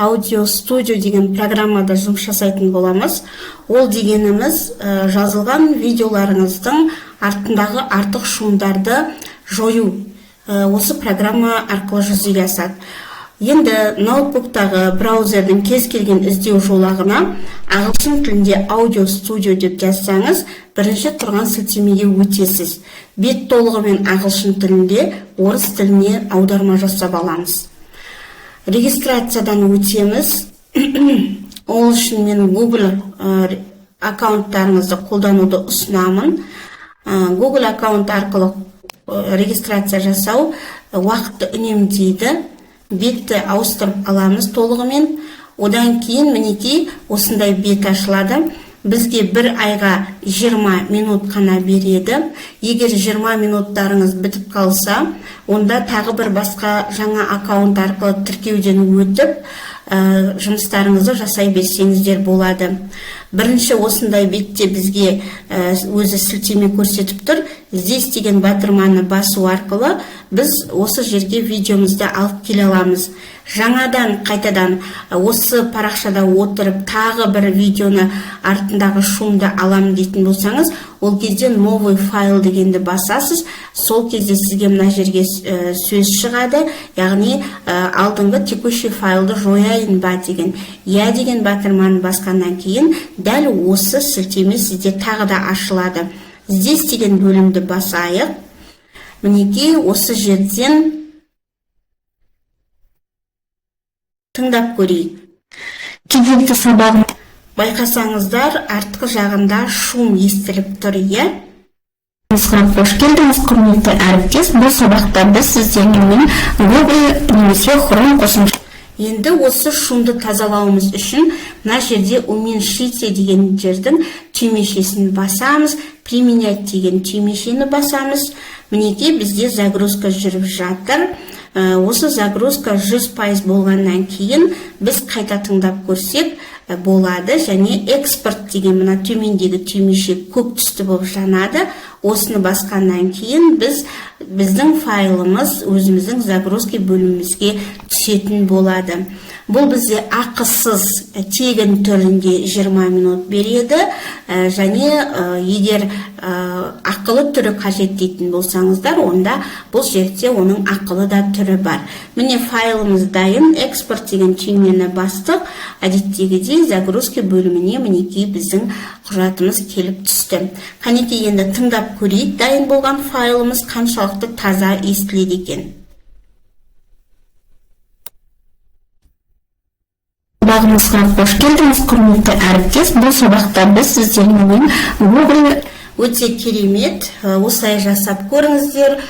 Audio Studio деген программада жұмыс жасайтын боламыз. Ол дегеніміз жазылған видеоларыңыздың артындағы артық шумдарды жою. Осы программа арқылы жүзеге асады. Енді ноутбуктағы браузердің кез келген іздеу жолағына ағылшын тілінде Audio Studio деп жазсаңыз, бірінші тұрған сілтемеге өтесіз. Бет толығымен ағылшын тілінде, орыс тіліне аударма жасап аламыз. Регистрациядан өтеміз. Ол үшін мен Google аккаунттарыңызды қолдануды ұсынамын. Google аккаунт арқылы регистрация жасау уақытты үнемдейді. Бетті ауыстырып аламыз толығымен. Одан кейін мінекей осындай бет ашылады. Бізге бір айға 20 минут қана береді. Егер 20 минуттарыңыз бітіп қалса, онда тағы бір басқа жаңа аккаунт арқылы тіркеуден өтіп, жұмыстарыңызды жасай берсеңіздер болады. Бірінші осындай бетте бізге өзі сілтеме көрсетіп тұр. Здесь деген батырманы басу арқылы біз осы жерге видеомызды алып келе аламыз. Жаңадан қайтадан осы парақшада отырып тағы бір видеоны артындағы шумды алам дейтін болсаңыз, ол кезде новый файл дегенді басасыз. Сол кезде сізге мына жерге сөз шығады, яғни алдыңғы текущий файлды жояйын ба деген. Я деген батырманы басқаннан кейін дәл осы сілтеме сізде тағы да ашылады. Здесь деген бөлімді басайық. Мінекей осы жерден тыңдап көрейік. Кезекті сабағын байқасаңыздар, артқы жағында шум естіліп тұр, иә? Қош келдіңіз, құрметті әріптес. Бұл сабақта біз сіздермен Google немесе Chrome қосымша. Енді осы шумды тазалауымыз үшін мына жерде уменьшите деген жердің түймешесін басамыз, применять деген түймешені басамыз. Мінекей бізде загрузка жүріп жатыр. Осы загрузка 100% болғаннан кейін біз қайта тыңдап көрсек болады. Және экспорт деген мына төмендегі түймеше көк түсті болып жанады. Осыны басқаннан кейін біздің файлымыз өзіміздің загрузка бөлімімізге түсетін болады. Бұл бізде ақысыз тегін түрінде 20 минут береді. Және егер ақылы түрі қажет дейтін болсаңыздар, онда бұл жерде оның ақылы да түрі бар. Міне файлымыз дайын. Экспорт деген түймені бастық. Әдеттегідей загрузка бөліміне мінекей біздің құжатымыз келіп түсті. Қанекей енді тыңдап көрейік, дайын болған файлымыз қаншалықты таза естіледі екен. Сабағымызға қош келдіңіз, құрметті әріптес. Бұл сабақта біз сіздермен Google өте керемет осылай жасап көріңіздер.